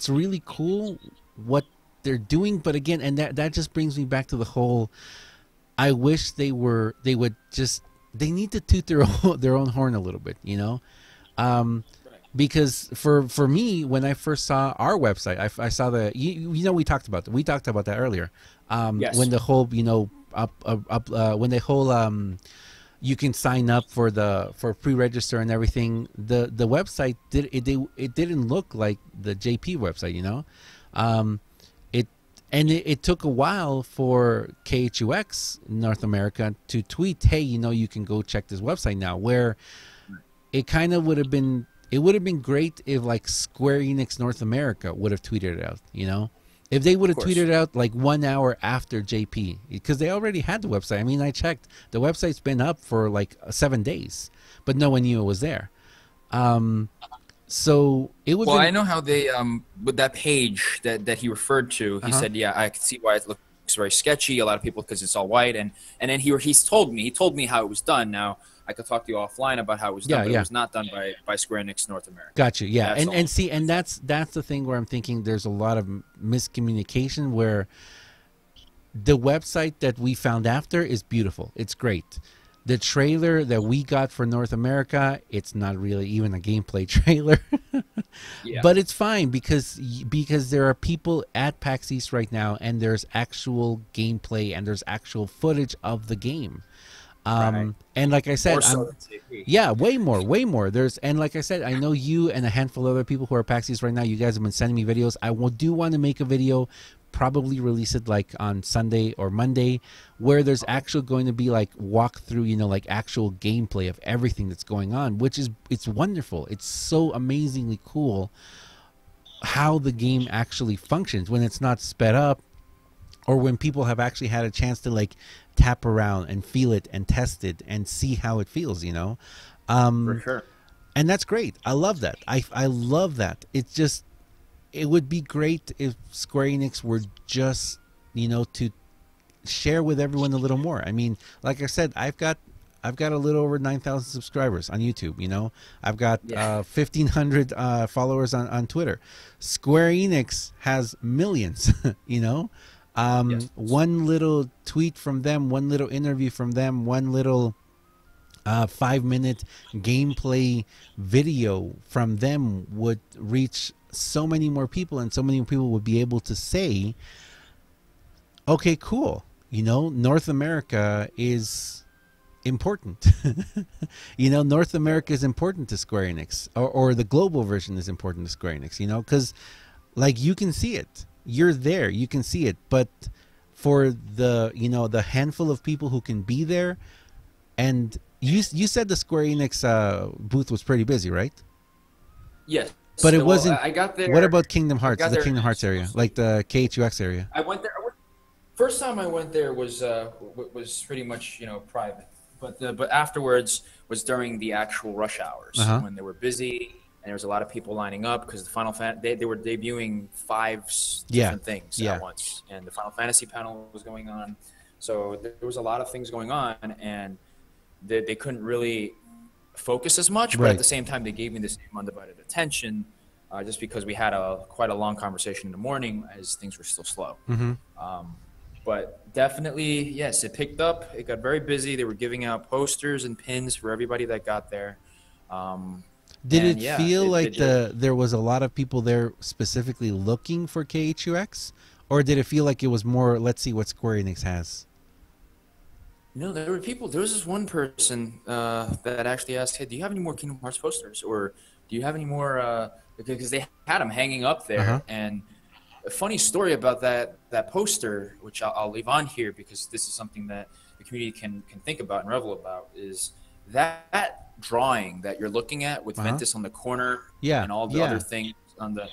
Speaker 1: really cool what they're doing, but again, and that just brings me back to the whole, I wish they need to toot their own horn a little bit, because for me, when I first saw our website, I saw we talked about that earlier,
Speaker 2: Yes.
Speaker 1: when the whole when the whole you can sign up for pre-register and everything, the website it didn't look like the JP website, it took a while for KHUX North America to tweet, hey, you can go check this website now, where it kind of would have been great if like Square Enix North America would have tweeted it out, if they would have tweeted it out like 1 hour after JP, because they already had the website. I mean, I checked, the website's been up for like 7 days, but no one knew it was there. So it would.
Speaker 2: Well, I know how they with that page that he referred to. He said, "Yeah, I can see why it looks very sketchy. A lot of people, because it's all white." And then he told me how it was done. Now I could talk to you offline about how it was done. But it was not done by Square Enix North America.
Speaker 1: Gotcha. Yeah, and that's the thing where I'm thinking there's a lot of miscommunication, where the website that we found after is beautiful. It's great. The trailer that we got for North America, it's not really even a gameplay trailer. But it's fine, because there are people at PAX East right now, and there's actual gameplay and there's actual footage of the game. And like I said, way more. And like I said, I know you and a handful of other people who are PAX East right now, you guys have been sending me videos. I do want to make a video, probably release it like on Sunday or Monday, where there's actually going to be like walkthrough, like actual gameplay of everything that's going on, it's wonderful. It's so amazingly cool how the game actually functions when it's not sped up, or when people have actually had a chance to like tap around and feel it and test it and see how it feels,
Speaker 2: For sure.
Speaker 1: And that's great. I love that. I love that. It's just, it would be great if Square Enix were just, to share with everyone a little more. I mean, like I said, I've got a little over 9,000 subscribers on YouTube. I've got 1,500 followers on Twitter. Square Enix has millions. One little tweet from them, one little interview from them, one little 5-minute gameplay video from them would reach so many more people, and so many people would be able to say, okay, cool, North America is important. North America is important to Square Enix, or the global version is important to Square Enix, because like you can see it, you're there, you can see it, but for the the handful of people who can be there, and you said the Square Enix booth was pretty busy, right?
Speaker 2: Yes.
Speaker 1: But it wasn't.
Speaker 2: I got there.
Speaker 1: What about Kingdom Hearts? The Kingdom Hearts area, like the KHUX area.
Speaker 2: I went there. First time I went there was pretty much private, but afterwards was during the actual rush hours when they were busy and there was a lot of people lining up, because the Final Fantasy they were debuting 5 different things at once, and the Final Fantasy panel was going on, so there was a lot of things going on, and they couldn't really focus as much, but at the same time they gave me the same undivided attention, just because we had quite a long conversation in the morning as things were still slow. But Definitely, yes. It picked up. It got very busy. They were giving out posters and pins for everybody that got there. Um,
Speaker 1: Did
Speaker 2: and
Speaker 1: it
Speaker 2: yeah,
Speaker 1: feel like
Speaker 2: they did.
Speaker 1: there was a lot of people there specifically looking for KHUX, or did it feel like it was more, let's see what Square Enix has?
Speaker 2: No, there were people. There was this one person that actually asked, "Hey, do you have any more Kingdom Hearts posters, or do you have any more?" Because they had them hanging up
Speaker 1: Uh huh.
Speaker 2: there. And a funny story about that poster, which I'll leave on here because this is something that the community can think about and revel about, is that drawing that you're looking at with
Speaker 1: Uh huh.
Speaker 2: Ventus on the corner
Speaker 1: Yeah.
Speaker 2: and all the other
Speaker 1: Yeah.
Speaker 2: things on the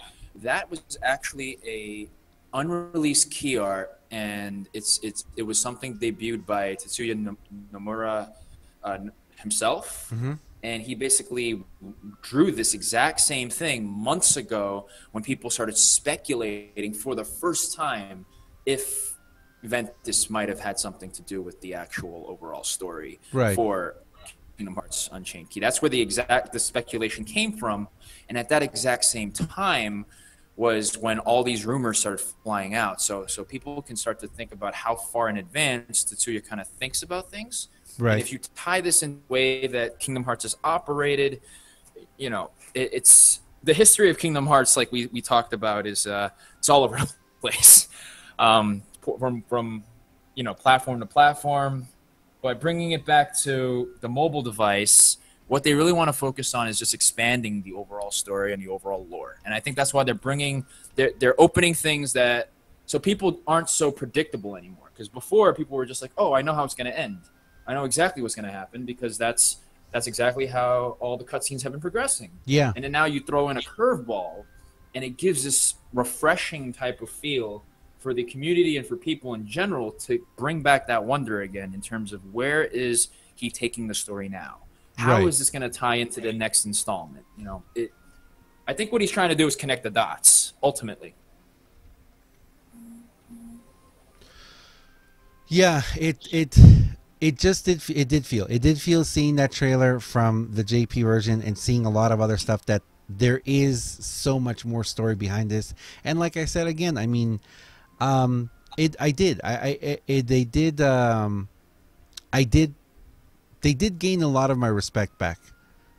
Speaker 2: that was actually a unreleased key art, and it was something debuted by Tetsuya Nomura himself,
Speaker 1: Mm-hmm.
Speaker 2: and he basically drew this exact same thing months ago when people started speculating for the first time if Ventus might have had something to do with the actual overall story
Speaker 1: Right.
Speaker 2: for Kingdom Hearts Unchained Key. That's where the speculation came from, and at that exact same time was when all these rumors started flying out. So people can start to think about how far in advance Tetsuya kind of thinks about things. And
Speaker 1: Right.
Speaker 2: if you tie this in the way that Kingdom Hearts is operated, it's the history of Kingdom Hearts, like we talked about, is it's all over the place, from platform to platform. But bringing it back to the mobile device, what they really want to focus on is just expanding the overall story and the overall lore. And I think that's why they're opening things that so people aren't so predictable anymore. Because before people were just like, oh, I know how it's going to end. I know exactly what's going to happen because that's exactly how all the cutscenes have been progressing.
Speaker 1: Yeah.
Speaker 2: And then now you throw in a curveball, and it gives this refreshing type of feel for the community and for people in general to bring back that wonder again in terms of where is he taking the story now? How
Speaker 1: Right.
Speaker 2: is this going to tie into the next installment? I think what he's trying to do is connect the dots ultimately.
Speaker 1: Yeah. It did feel seeing that trailer from the JP version and seeing a lot of other stuff that there is so much more story behind this. And like I said again, I mean, I did. They did. I did. They did gain a lot of my respect back.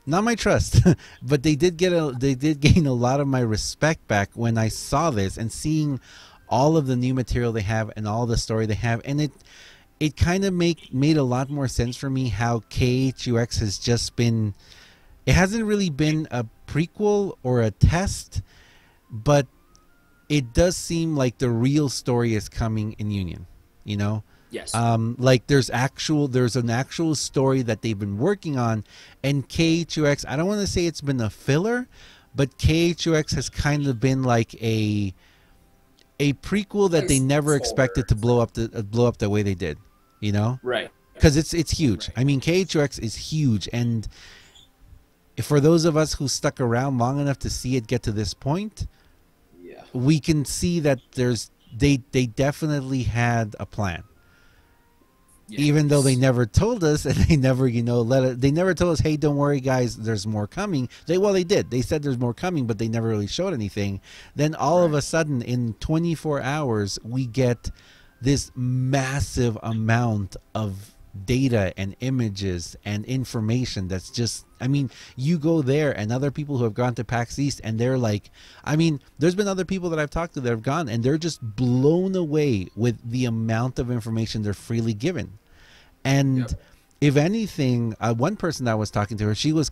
Speaker 1: Not my trust, but they did gain a lot of my respect back when I saw this and seeing all of the new material they have and all the story they have, and it kind of made a lot more sense for me how KHUX has just been. It hasn't really been a prequel or a test, but it does seem like the real story is coming in Union, you know?
Speaker 2: Yes.
Speaker 1: Like there's an actual story that they've been working on, and KHUX, I don't want to say it's been a filler, but KHUX has kind of been like a prequel that they never expected to blow up the way they did, you know?
Speaker 2: Right.
Speaker 1: Because it's huge.
Speaker 2: Right.
Speaker 1: I mean, KHUX is huge, and for those of us who stuck around long enough to see it get to this point,
Speaker 2: Yeah.
Speaker 1: we can see that they definitely had a plan.
Speaker 2: Yes.
Speaker 1: Even though they never told us, and they never they never told us, hey, don't worry guys, there's more coming. They did, they said there's more coming, but they never really showed anything. Then all of a sudden in 24 hours we get this massive amount of data and images and information that's just, I mean, you go there and other people who have gone to PAX East and they're like, I mean, there's been other people that I've talked to that have gone and they're just blown away with the amount of information they're freely given. And
Speaker 2: Yep.
Speaker 1: if anything, one person that I was talking to her, she was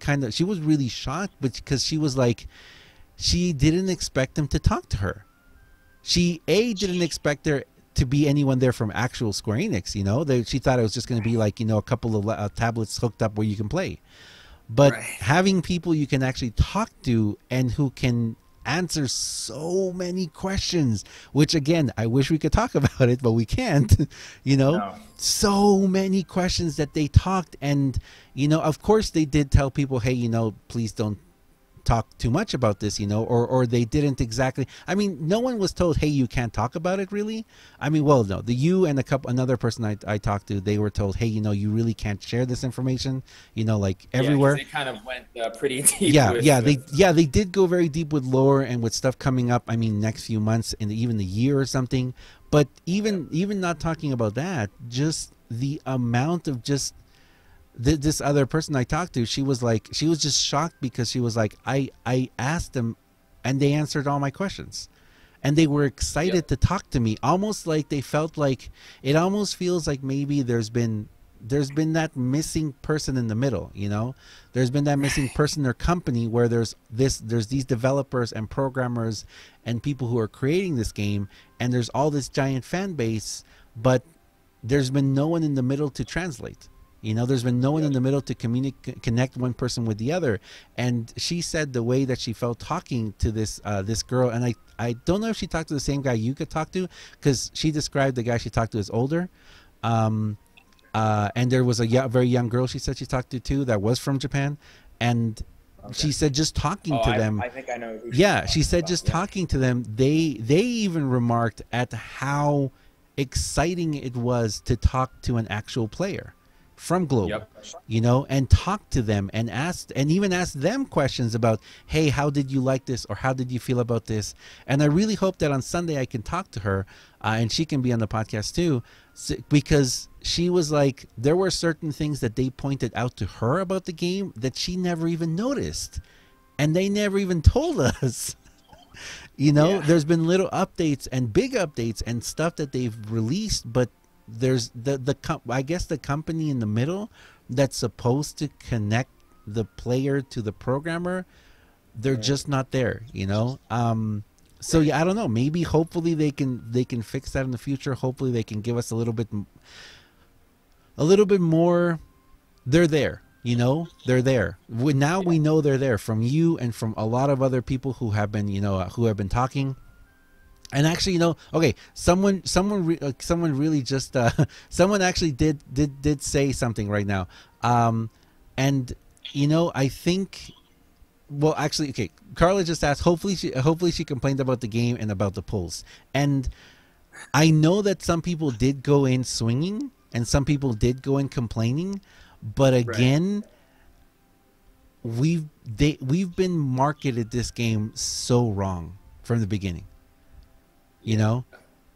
Speaker 1: really shocked, but because she was like, she didn't expect them to talk to her. She didn't expect there to be anyone there from actual Square Enix, you know. She thought it was just going to be like, you know, a couple of tablets hooked up where you can play. But having people you can actually talk to and who can answer so many questions, which again, I wish we could talk about it, but we can't, you know.
Speaker 2: No.
Speaker 1: So many questions that they talked, and you know, of course they did tell people, hey, you know, please don't talk too much about this, or they didn't exactly. I mean, no one was told, hey, you can't talk about it, really. I mean, well, no, you and another person I talked to, they were told, hey, you really can't share this information, like everywhere.
Speaker 2: Yeah, they kind of went pretty deep.
Speaker 1: They did go very deep with lore and with stuff coming up. I mean, next few months and even the year or something. But even not talking about that, just the amount of just this other person I talked to, she was just shocked because she was like, I asked them and they answered all my questions and they were excited to talk to me, almost like they felt like, it almost feels like maybe there's been that missing person in the middle, there's been that missing person in their company where there's these developers and programmers and people who are creating this game, and there's all this giant fan base, but there's been no one in the middle to translate. There's been no one in the middle to connect one person with the other. And she said the way that she felt talking to this girl, and I don't know if she talked to the same guy you could talk to, because she described the guy she talked to as older. And there was a very young girl she said she talked to too that was from Japan. And she said just talking to them.
Speaker 2: I think I know who
Speaker 1: she said just talking to them, they even remarked at how exciting it was to talk to an actual player from Global, and talk to them and even ask them questions about, hey, how did you like this, or how did you feel about this? And I really hope that on Sunday I can talk to her and she can be on the podcast too, because she was like, there were certain things that they pointed out to her about the game that she never even noticed, and they never even told us. There's been little updates and big updates and stuff that they've released, but there's I guess the company in the middle that's supposed to connect the player to the programmer, they're just not there, so yeah, I don't know, maybe hopefully they can fix that in the future. Hopefully they can give us a little bit more. They're there, they're there now. We know they're there from you and from a lot of other people who have been talking. And actually, okay, someone really just someone actually did say something right now, and I think, well, actually, okay, Carla just asked. Hopefully she complained about the game and about the polls, and I know that some people did go in swinging and some people did go in complaining, but again, we've been marketed this game so wrong from the beginning.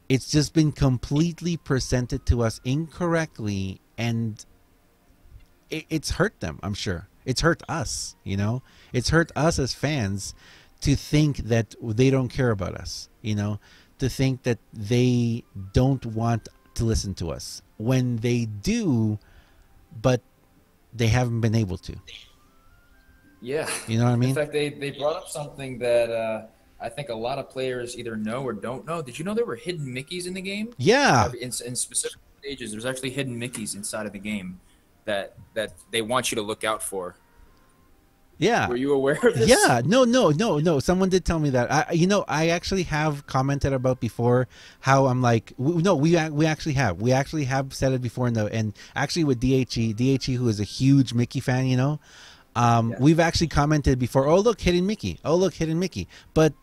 Speaker 1: It's just been completely presented to us incorrectly, and it's hurt them. I'm sure it's hurt us. It's hurt us as fans to think that they don't care about us. To think that they don't want to listen to us when they do, but they haven't been able to.
Speaker 2: Yeah.
Speaker 1: You know what I mean?
Speaker 2: In fact, they brought up something that I think a lot of players either know or don't know. Did you know there were hidden Mickeys in the game?
Speaker 1: Yeah.
Speaker 2: In specific stages, there's actually hidden Mickeys inside of the game that they want you to look out for.
Speaker 1: Yeah.
Speaker 2: Were you aware of this?
Speaker 1: Yeah. No. Someone did tell me that. I actually have commented about before how I'm like, we actually have said it before and actually with DHE, who is a huge Mickey fan, we've actually commented before, oh, look, hidden Mickey. But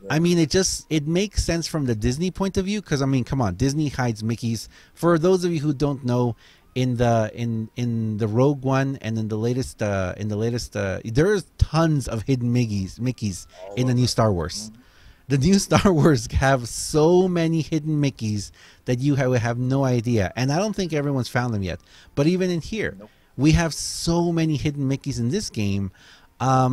Speaker 1: I mean, it makes sense from the Disney point of view, because I mean, come on, Disney hides Mickeys. For those of you who don't know, in the Rogue One and in the latest there's tons of hidden Mickeys in the new Star Wars. The new Star Wars have so many hidden Mickeys that you have no idea, and I don't think everyone's found them yet. But even in here, we have so many hidden Mickeys in this game. I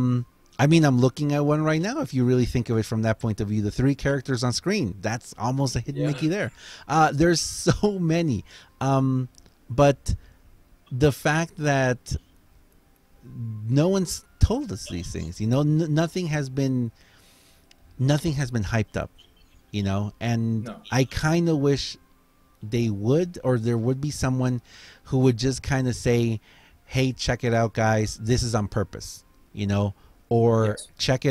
Speaker 1: mean, I'm looking at one right now. If you really think of it from that point of view, the 3 characters on screen, that's almost a hidden Mickey there. There's so many. But the fact that no one's told us these things, nothing has been hyped up, and no. I kind of wish they would, or there would be someone who would just kind of say, hey, check it out, guys, this is on purpose, or yes. check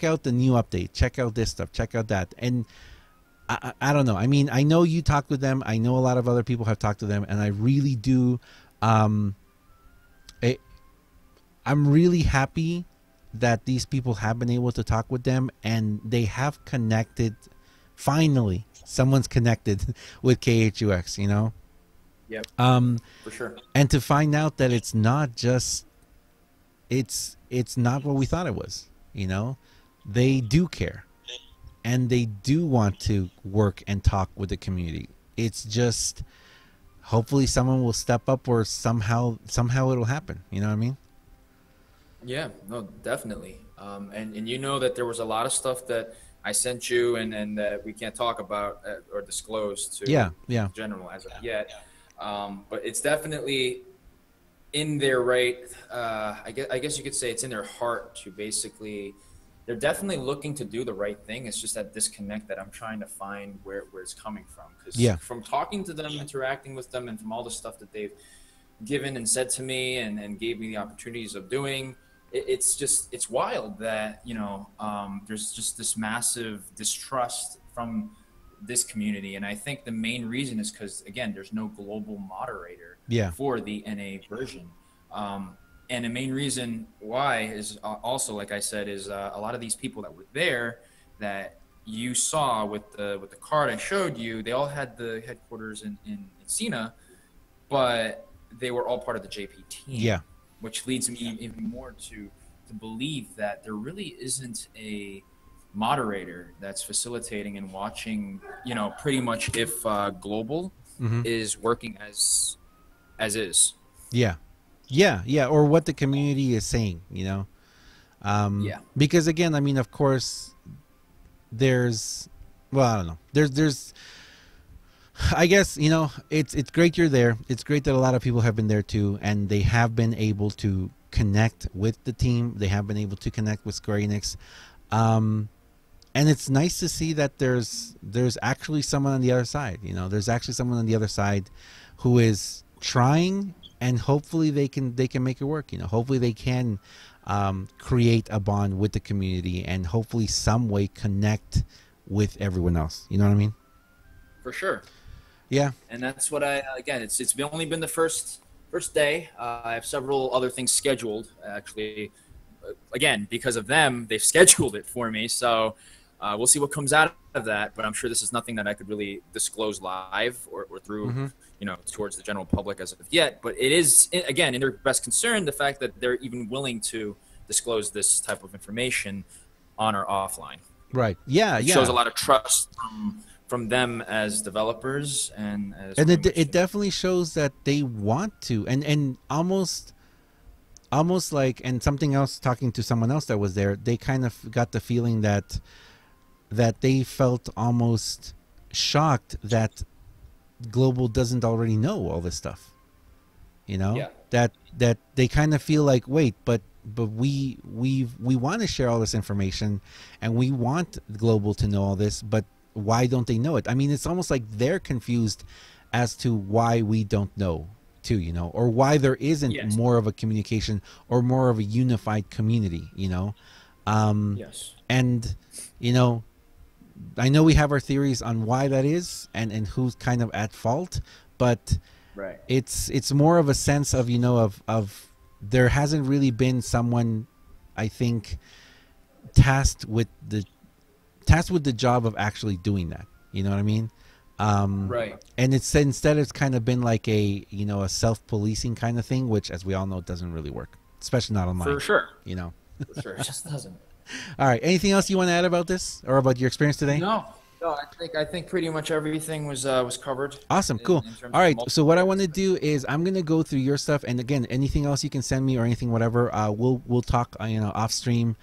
Speaker 1: out the new update, check out this stuff, check out that. And I don't know. I mean, I know you talked with them. I know a lot of other people have talked to them, and I really do. I'm really happy that these people have been able to talk with them, and they have connected. Finally, someone's connected with KHUX, you know?
Speaker 2: Yep. For sure.
Speaker 1: And to find out that it's not just, it's not what we thought it was, you know? They do care, and they do want to work and talk with the community. It's just, hopefully someone will step up, or somehow it'll happen. You know what I mean?
Speaker 2: Yeah, no, definitely. And you know that there was a lot of stuff that I sent you and that we can't talk about or disclose to general as of yet. But it's definitely in their right. I guess you could say it's in their heart to basically. They're definitely looking to do the right thing. It's just that disconnect that I'm trying to find where it's coming from. Because from talking to them, interacting with them, and from all the stuff that they've given and said to me and gave me the opportunities of doing, it's wild that, you know, there's just this massive distrust from this community. And I think the main reason is because, again, there's no global moderator for the NA version. And the main reason why is also, like I said, is a lot of these people that were there that you saw with the card I showed you, they all had the headquarters in Encina, but they were all part of the JP team.
Speaker 1: Yeah.
Speaker 2: Which leads me even more to believe that there really isn't a moderator that's facilitating and watching, you know, pretty much if global is working as is.
Speaker 1: Yeah, or what the community is saying, you know. Because again, I mean, of course, there's, well, I don't know. There's I guess, you know, it's great you're there. It's great that a lot of people have been there too, and they have been able to connect with the team. They have been able to connect with Square Enix. And it's nice to see that there's actually someone on the other side, you know. There's actually someone on the other side who is trying, and hopefully they can make it work, you know. Hopefully they can create a bond with the community, and hopefully some way connect with everyone else. You know what I mean?
Speaker 2: For sure.
Speaker 1: Yeah.
Speaker 2: And that's what it's only been the first day. I have several other things scheduled, actually. Again, because of them, they've scheduled it for me. So we'll see what comes out of that. But I'm sure this is nothing that I could really disclose live or through, you know, towards the general public as of yet. But it is, again, in their best concern, the fact that they're even willing to disclose this type of information on or offline.
Speaker 1: Right. Yeah.
Speaker 2: It shows a lot of trust from them as developers, and
Speaker 1: it definitely shows that they want to, and almost like, and something else, talking to someone else that was there, they kind of got the feeling that they felt almost shocked that Global doesn't already know all this stuff, you know. That they kind of feel like, wait, but we want to share all this information, and we want Global to know all this, but why don't they know it? I mean, it's almost like they're confused as to why we don't know too, you know, or why there isn't more of a communication or more of a unified community, you know. And, you know, I know we have our theories on why that is, and who's kind of at fault, but it's more of a sense of, you know, of there hasn't really been someone, I think, tasked with the job of actually doing that. You know what I mean? And instead it's kind of been like a, you know, a self-policing kind of thing, which, as we all know, doesn't really work, especially not online.
Speaker 2: For sure.
Speaker 1: You know?
Speaker 2: For sure. It just doesn't.
Speaker 1: All right. Anything else you want to add about this or about your experience today?
Speaker 2: No, I think pretty much everything was covered.
Speaker 1: Awesome. Cool. All right. So what I want to do is I'm going to go through your stuff, and again, anything else you can send me or anything, whatever, we'll talk, you know, off stream.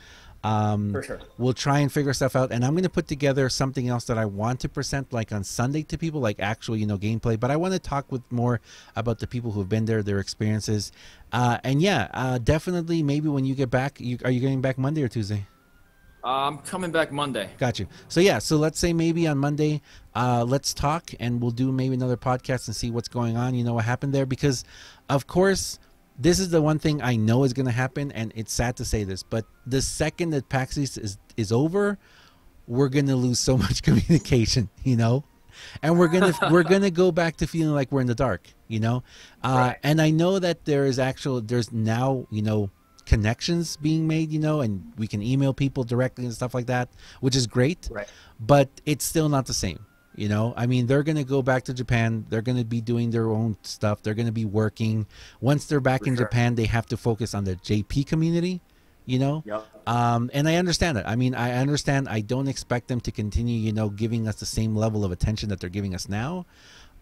Speaker 2: For sure.
Speaker 1: We'll try and figure stuff out, and I'm going to put together something else that I want to present, like on Sunday, to people, like actual, you know, gameplay. But I want to talk with more about the people who've been there, their experiences, and definitely maybe when you get back, are you getting back Monday or Tuesday?
Speaker 2: I'm coming back Monday.
Speaker 1: Got you. So so let's say maybe on Monday, let's talk, and we'll do maybe another podcast and see what's going on. You know, what happened there, because of course, this is the one thing I know is going to happen, and it's sad to say this, but the second that PAX East is over, we're going to lose so much communication, you know, and we're gonna go back to feeling like we're in the dark, you know. And I know that there's now, you know, connections being made, and we can email people directly and stuff like that, which is great.
Speaker 2: Right.
Speaker 1: But it's still not the same. I mean, they're going to go back to Japan. They're going to be doing their own stuff. They're going to be working. Once they're back in Japan, they have to focus on the JP community, Yep. And I understand that. I mean, I understand. I don't expect them to continue, giving us the same level of attention that they're giving us now.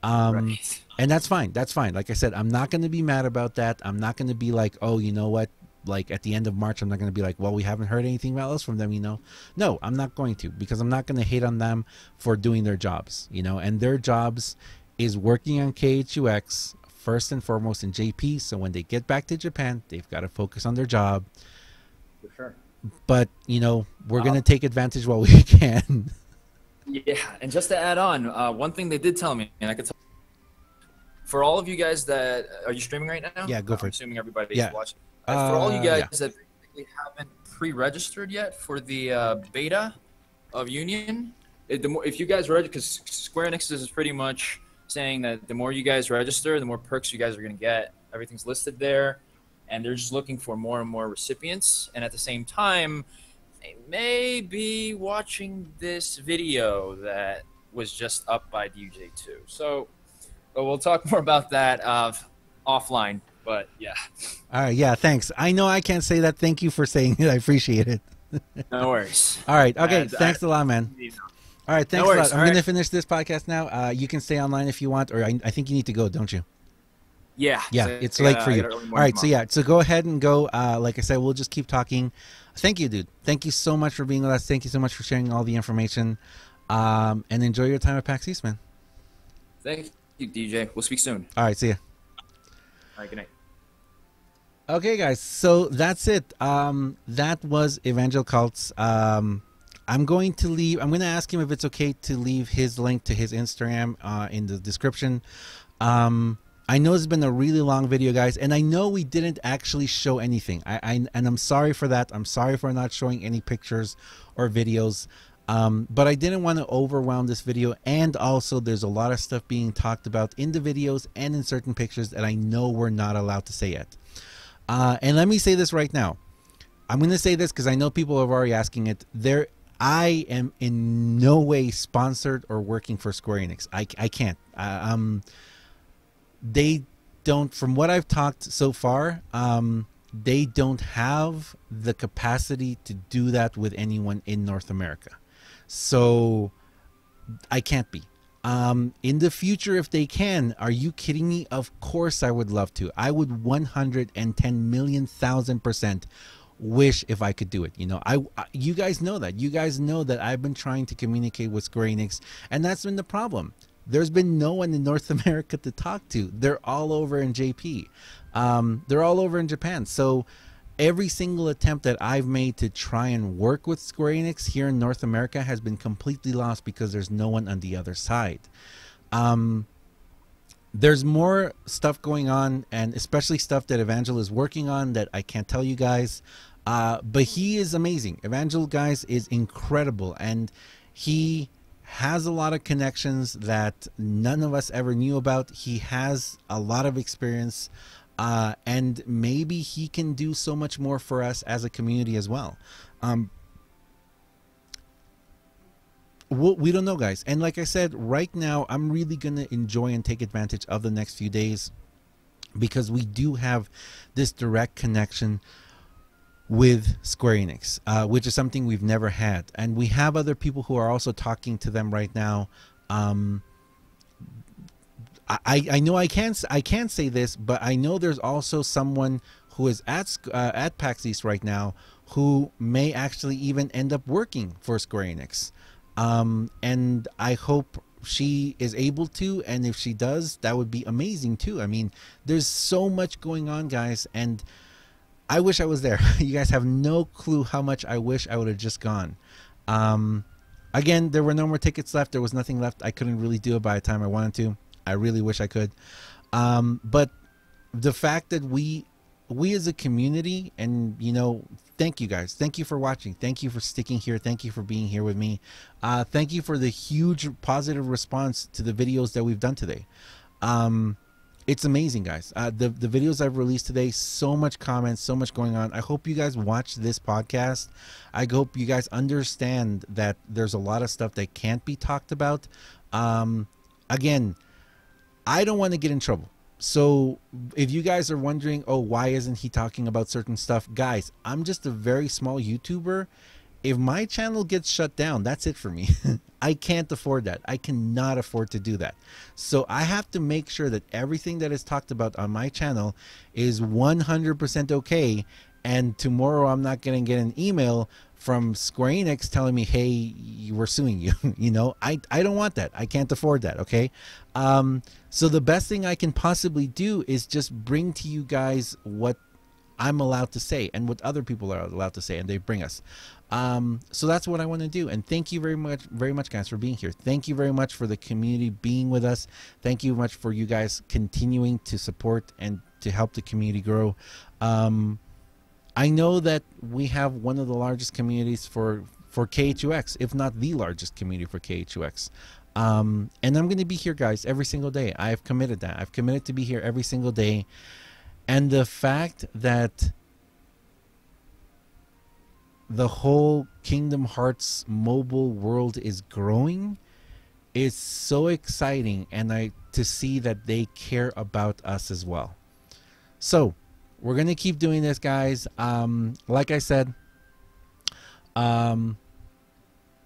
Speaker 2: Right.
Speaker 1: And that's fine. That's fine. Like I said, I'm not going to be mad about that. I'm not going to be like, oh, you know what? Like at the end of March, I'm not going to be like, well, we haven't heard anything else from them, No, I'm not going to, because I'm not going to hate on them for doing their jobs, and their jobs is working on KHUX first and foremost in JP. So when they get back to Japan, they've got to focus on their job.
Speaker 2: For sure.
Speaker 1: But, we're going to take advantage while we can.
Speaker 2: Yeah. And just to add on, one thing they did tell me, and I could tell, for all of you guys that are you streaming right now?
Speaker 1: Yeah, go for it.
Speaker 2: I'm assuming everybody's
Speaker 1: Yeah.
Speaker 2: watching. For all you guys
Speaker 1: yeah.
Speaker 2: that haven't pre-registered yet for the beta of Union, if you guys register, because Square Enix is pretty much saying that the more you guys register, the more perks you guys are going to get. Everything's listed there, and they're just looking for more and more recipients. And at the same time, they may be watching this video that was just up by DJ2. So we'll talk more about that offline. But yeah.
Speaker 1: All right. Yeah. Thanks. I know I can't say that. Thank you for saying it. I appreciate it.
Speaker 2: No worries.
Speaker 1: All right. Okay. Thanks a lot, man. All right. Thanks a lot. I'm going to finish this podcast now. You can stay online if you want, or I think you need to go, don't you?
Speaker 2: Yeah.
Speaker 1: Yeah.
Speaker 2: So
Speaker 1: it's late for you. All right. So yeah. So go ahead and go. Like I said, we'll just keep talking. Thank you, dude. Thank you so much for being with us. Thank you so much for sharing all the information. And enjoy your time at PAX East, man.
Speaker 2: Thank you, DJ. We'll speak soon.
Speaker 1: All right. See ya.
Speaker 2: All right. Good night.
Speaker 1: Okay, guys, so that's it. That was EvangelKaltz. I'm going to ask him if it's okay to leave his link to his Instagram in the description. I know it's been a really long video, guys, and I know we didn't actually show anything. And I'm sorry for that. I'm sorry for not showing any pictures or videos. But I didn't want to overwhelm this video, and also there's a lot of stuff being talked about in the videos and in certain pictures that I know we're not allowed to say yet. And let me say this right now. I'm going to say this because I know people are already asking it. I am in no way sponsored or working for Square Enix. I can't. They don't, from what I've talked so far, they don't have the capacity to do that with anyone in North America. So I can't be. In the future, if they can, are you kidding me? Of course I would love to. I would 110,000,000% wish if I could do it. You guys know that. You guys know that I've been trying to communicate with Square Enix, and that's been the problem. There's been no one in North America to talk to. They're all over in JP. They're all over in Japan. So every single attempt that I've made to try and work with Square Enix here in North America has been completely lost because there's no one on the other side. There's more stuff going on, and especially stuff that Evangel is working on that I can't tell you guys. But he is amazing. Evangel, guys, is incredible, and he has a lot of connections that none of us ever knew about. He has a lot of experience. And maybe he can do so much more for us as a community as well. We don't know, guys. And like I said, right now, I'm really going to enjoy and take advantage of the next few days because we do have this direct connection with Square Enix, which is something we've never had. And we have other people who are also talking to them right now. I know I can't say this, but I know there's also someone who is at PAX East right now who may actually even end up working for Square Enix. And I hope she is able to, and if she does, that would be amazing too. I mean, there's so much going on, guys, and I wish I was there. You guys have no clue how much I wish I would have just gone. Again, there were no more tickets left. There was nothing left. I couldn't really do it by the time I wanted to. I really wish I could. But the fact that we as a community, and thank you guys. Thank you for watching. Thank you for sticking here. Thank you for being here with me. Thank you for the huge positive response to the videos that we've done today. it's amazing, guys. The videos I've released today, so much comments, so much going on. I hope you guys watch this podcast. I hope you guys understand that there's a lot of stuff that can't be talked about. Again, I don't want to get in trouble. So if you guys are wondering, oh, why isn't he talking about certain stuff? Guys, I'm just a very small YouTuber. If my channel gets shut down, that's it for me. I can't afford that. I cannot afford to do that. So I have to make sure that everything that is talked about on my channel is 100% okay. And tomorrow I'm not going to get an email from Square Enix telling me, hey, we're suing you. You know, I don't want that. I can't afford that. Okay. So the best thing I can possibly do is just bring to you guys what I'm allowed to say and what other people are allowed to say, and they bring us. So that's what I want to do. And thank you very much, guys, for being here. Thank you very much for the community being with us. Thank you much for you guys continuing to support and to help the community grow. I know that we have one of the largest communities for KHUX, if not the largest community for KHUX. And I'm going to be here, guys, every single day. I've committed that. I've committed to be here every single day. And the fact that the whole Kingdom Hearts mobile world is growing is so exciting, and to see that they care about us as well. So we're gonna keep doing this, guys. Like I said,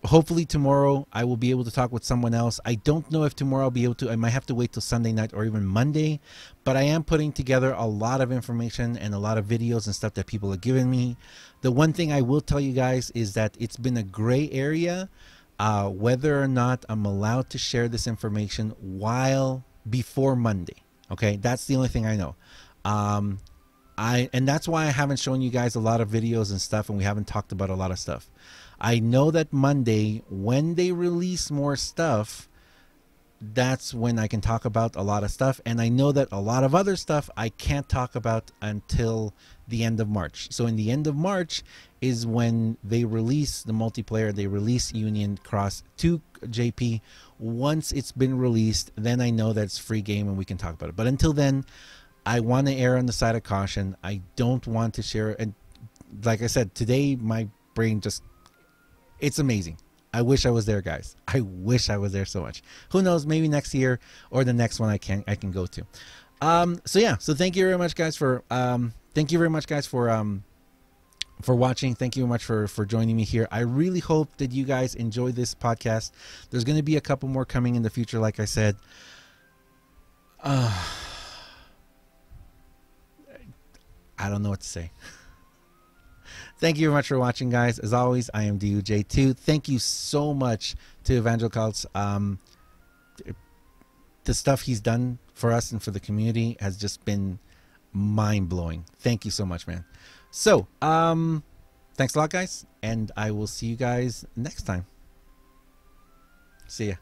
Speaker 1: hopefully tomorrow I will be able to talk with someone else. I don't know if tomorrow I'll be able to. I might have to wait till Sunday night or even Monday, but I am putting together a lot of information and a lot of videos and stuff that people have given me. The one thing I will tell you guys is that it's been a gray area whether or not I'm allowed to share this information before Monday. Okay, that's the only thing I know. And that's why I haven't shown you guys a lot of videos and stuff, and we haven't talked about a lot of stuff. I know that Monday, when they release more stuff, that's when I can talk about a lot of stuff. And I know that a lot of other stuff I can't talk about until the end of March. So in the end of March is when they release the multiplayer, they release Union Cross to JP. Once it's been released, then I know that it's free game and we can talk about it. But until then, I want to err on the side of caution. I don't want to share. And like I said, today my brain just, it's amazing. I wish I was there, guys. I wish I was there so much. Who knows? Maybe next year or the next one I can go to. So yeah. So thank you very much, guys, for watching. Thank you very much for joining me here. I really hope that you guys enjoy this podcast. There's going to be a couple more coming in the future, like I said. I don't know what to say. Thank you very much for watching, guys. As always, I am DUJ2. Thank you so much to EvangelKaltz. The stuff he's done for us and for the community has just been mind-blowing. Thank you so much, man. So, thanks a lot, guys, and I will see you guys next time. See ya.